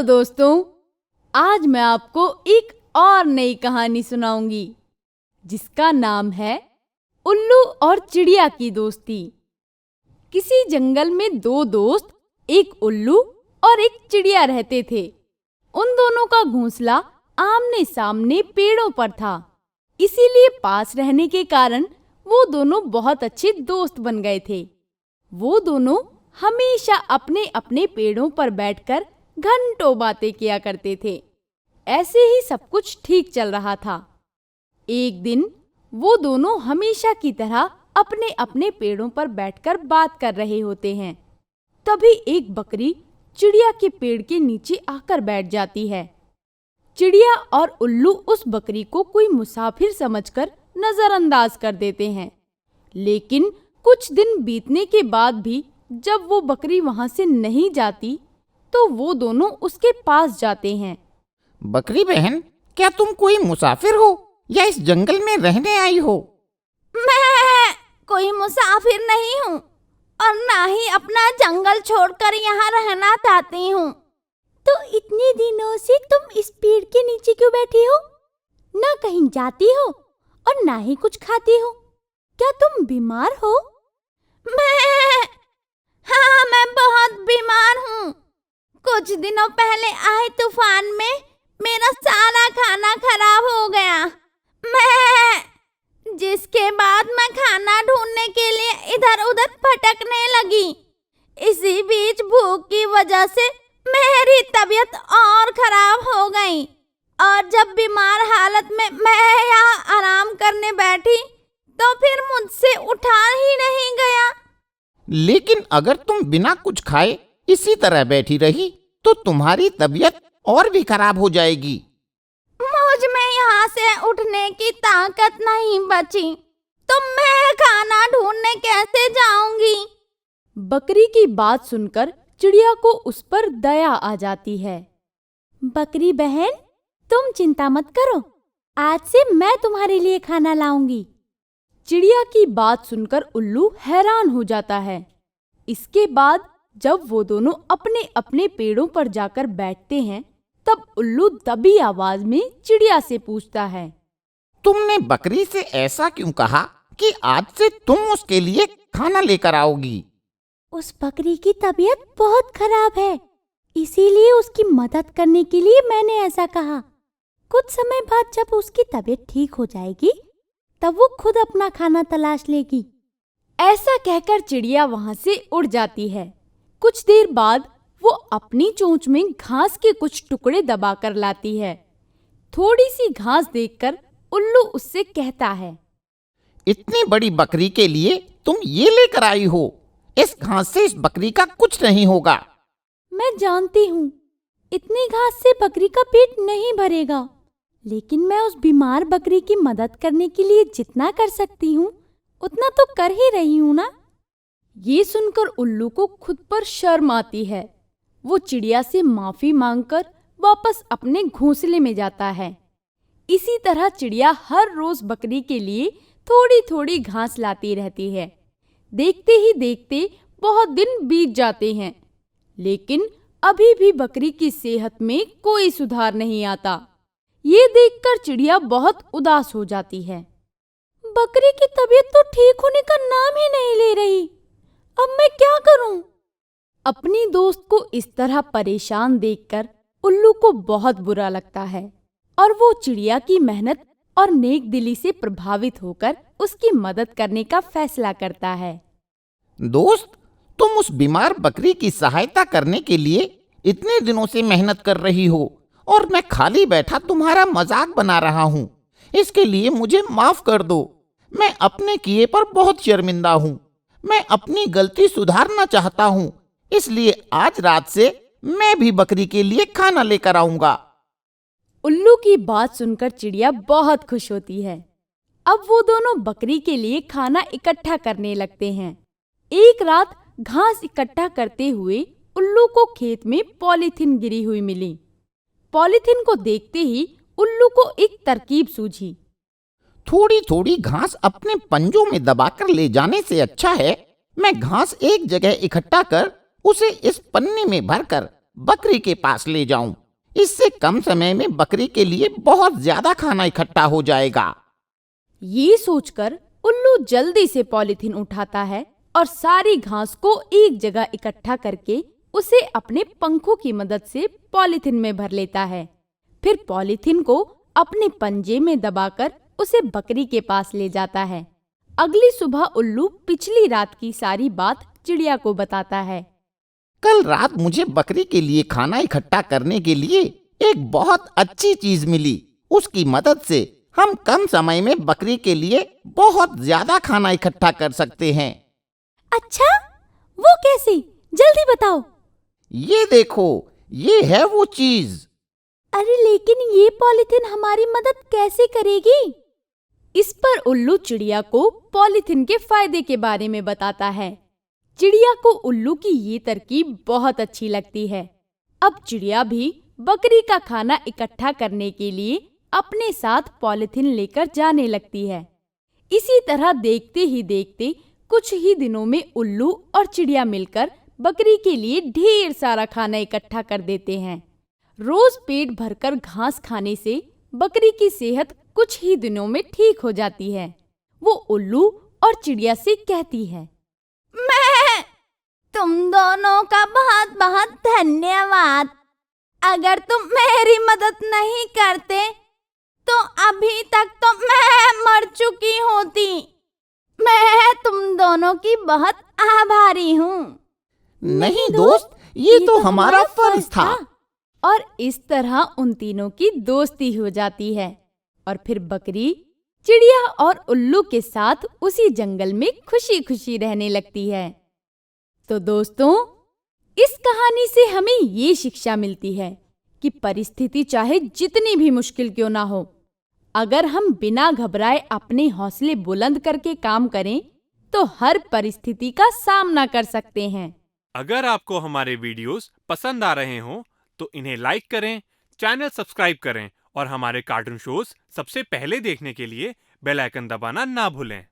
दोस्तों, आज मैं आपको एक और नई कहानी सुनाऊंगी जिसका नाम है उल्लू और चिड़िया की दोस्ती। किसी जंगल में दो दोस्त, एक उल्लू और एक चिड़िया रहते थे। उन दोनों का घोंसला आमने सामने पेड़ों पर था, इसीलिए पास रहने के कारण वो दोनों बहुत अच्छे दोस्त बन गए थे। वो दोनों हमेशा अपने अपने पेड़ों पर बैठकर घंटों बातें किया करते थे। ऐसे ही सब कुछ ठीक चल रहा था। एक दिन वो दोनों हमेशा की तरह अपने अपने पेड़ों पर बैठकर बात कर रहे होते हैं। तभी एक बकरी चिड़िया के पेड़ के नीचे आकर बैठ जाती है। चिड़िया और उल्लू उस बकरी को कोई मुसाफिर समझकर नजरअंदाज कर देते हैं। लेकिन कुछ दिन बीतने के बाद भी जब वो बकरी वहां से नहीं जाती तो वो दोनों उसके पास जाते हैं। बकरी बहन, क्या तुम कोई मुसाफिर हो या इस जंगल में रहने आई हो? मैं कोई मुसाफिर नहीं हूँ और ना ही अपना जंगल छोड़कर यहाँ रहना चाहती हूँ। तो इतने दिनों से तुम इस पेड़ के नीचे क्यों बैठी हो? ना कहीं जाती हो और ना ही कुछ खाती हो। क्या तुम बीमार हो? मैं बहुत बीमार हूँ। कुछ दिनों पहले आए तूफान में मेरा सारा खाना खराब हो गया। जिसके बाद मैं खाना ढूंढने के लिए इधर उधर भटकने लगी। इसी बीच भूख की वजह से मेरी तबीयत और खराब हो गई और जब बीमार हालत में मैं यहाँ आराम करने बैठी तो फिर मुझसे उठा ही नहीं गया। लेकिन अगर तुम बिना कुछ खाए इसी तरह बैठी रही तो तुम्हारी तबीयत और भी खराब हो जाएगी। मुझ में यहाँ से उठने की ताकत नहीं बची तो मैं खाना ढूंढने कैसे जाऊंगी? बकरी की बात सुनकर चिड़िया को उस पर दया आ जाती है। बकरी बहन, तुम चिंता मत करो, आज से मैं तुम्हारे लिए खाना लाऊंगी। चिड़िया की बात सुनकर उल्लू हैरान हो जाता है। इसके बाद जब वो दोनों अपने अपने पेड़ों पर जाकर बैठते हैं तब उल्लू दबी आवाज में चिड़िया से पूछता है, तुमने बकरी से ऐसा क्यों कहा कि आज से तुम उसके लिए खाना लेकर आओगी? उस बकरी की तबीयत बहुत खराब है, इसीलिए उसकी मदद करने के लिए मैंने ऐसा कहा। कुछ समय बाद जब उसकी तबीयत ठीक हो जाएगी तब वो खुद अपना खाना तलाश लेगी। ऐसा कहकर चिड़िया वहां से उड़ जाती है। कुछ देर बाद वो अपनी चोंच में घास के कुछ टुकड़े दबाकर लाती है। थोड़ी सी घास देखकर उल्लू उससे कहता है, इतनी बड़ी बकरी के लिए तुम ये लेकर आई हो? इस घास से इस बकरी का कुछ नहीं होगा। मैं जानती हूँ इतनी घास से बकरी का पेट नहीं भरेगा, लेकिन मैं उस बीमार बकरी की मदद करने के लिए जितना कर सकती हूँ उतना तो कर ही रही हूँ ना। ये सुनकर उल्लू को खुद पर शर्म आती है। वो चिड़िया से माफी मांगकर वापस अपने घोंसले में जाता है। इसी तरह चिड़िया हर रोज बकरी के लिए थोड़ी थोड़ी घास लाती रहती है। देखते ही देखते बहुत दिन बीत जाते हैं, लेकिन अभी भी बकरी की सेहत में कोई सुधार नहीं आता। ये देखकर चिड़िया बहुत उदास हो जाती है। बकरी की तबीयत तो ठीक होने का नाम ही नहीं ले रही। अब मैं क्या करूं? अपनी दोस्त को इस तरह परेशान देखकर उल्लू को बहुत बुरा लगता है और वो चिड़िया की मेहनत और नेक दिली से प्रभावित होकर उसकी मदद करने का फैसला करता है। दोस्त, तुम उस बीमार बकरी की सहायता करने के लिए इतने दिनों से मेहनत कर रही हो और मैं खाली बैठा तुम्हारा मजाक बना रहा हूँ। इसके लिए मुझे माफ कर दो। मैं अपने किए पर बहुत शर्मिंदा हूँ। मैं अपनी गलती सुधारना चाहता हूँ, इसलिए आज रात से मैं भी बकरी के लिए खाना लेकर आऊंगा। उल्लू की बात सुनकर चिड़िया बहुत खुश होती है। अब वो दोनों बकरी के लिए खाना इकट्ठा करने लगते हैं। एक रात घास इकट्ठा करते हुए उल्लू को खेत में पॉलीथिन गिरी हुई मिली। पॉलीथिन को देखते ही उल्लू को एक तरकीब सूझी। थोड़ी थोड़ी घास अपने पंजों में दबाकर ले जाने से अच्छा है मैं घास एक जगह इकट्ठा कर उसे इस पन्नी में भरकर बकरी के पास ले जाऊं। इससे कम समय में बकरी के लिए बहुत ज्यादा खाना इकट्ठा हो जाएगा। ये सोचकर उल्लू जल्दी से पॉलीथीन उठाता है और सारी घास को एक जगह इकट्ठा करके उसे अपने पंखों की मदद से पॉलीथीन में भर लेता है। फिर पॉलीथीन को अपने पंजे में दबाकर उसे बकरी के पास ले जाता है। अगली सुबह उल्लू पिछली रात की सारी बात चिड़िया को बताता है। कल रात मुझे बकरी के लिए खाना इकट्ठा करने के लिए एक बहुत अच्छी चीज मिली। उसकी मदद से हम कम समय में बकरी के लिए बहुत ज्यादा खाना इकट्ठा कर सकते हैं। अच्छा, वो कैसे? जल्दी बताओ। ये देखो, ये है वो चीज। अरे लेकिन ये पॉलीथीन हमारी मदद कैसे करेगी? इस पर उल्लू चिड़िया को पॉलीथीन के फायदे के बारे में बताता है। चिड़िया को उल्लू की ये तरकीब बहुत अच्छी लगती है। अब चिड़िया भी बकरी का खाना इकट्ठा करने के लिए अपने साथ पॉलीथीन लेकर जाने लगती है। इसी तरह देखते ही देखते कुछ ही दिनों में उल्लू और चिड़िया मिलकर बकरी के लिए ढेर सारा खाना इकट्ठा कर देते हैं। रोज पेट भरकर घास खाने से बकरी की सेहत कुछ ही दिनों में ठीक हो जाती है। वो उल्लू और चिड़िया से कहती है, मैं तुम दोनों का बहुत बहुत धन्यवाद। अगर तुम मेरी मदद नहीं करते तो अभी तक तो मैं मर चुकी होती। मैं तुम दोनों की बहुत आभारी हूँ। नहीं दोस्त, ये तो हमारा फर्ज था। और इस तरह उन तीनों की दोस्ती हो जाती है और फिर बकरी चिड़िया और उल्लू के साथ उसी जंगल में खुशी खुशी रहने लगती है। तो दोस्तों, इस कहानी से हमें ये शिक्षा मिलती है कि परिस्थिति चाहे जितनी भी मुश्किल क्यों ना हो, अगर हम बिना घबराए अपने हौसले बुलंद करके काम करें तो हर परिस्थिति का सामना कर सकते हैं। अगर आपको हमारे वीडियोस पसंद आ रहे हों तो इन्हें लाइक करें, चैनल सब्सक्राइब करें और हमारे कार्टून शोज सबसे पहले देखने के लिए बेल आइकन दबाना ना भूलें।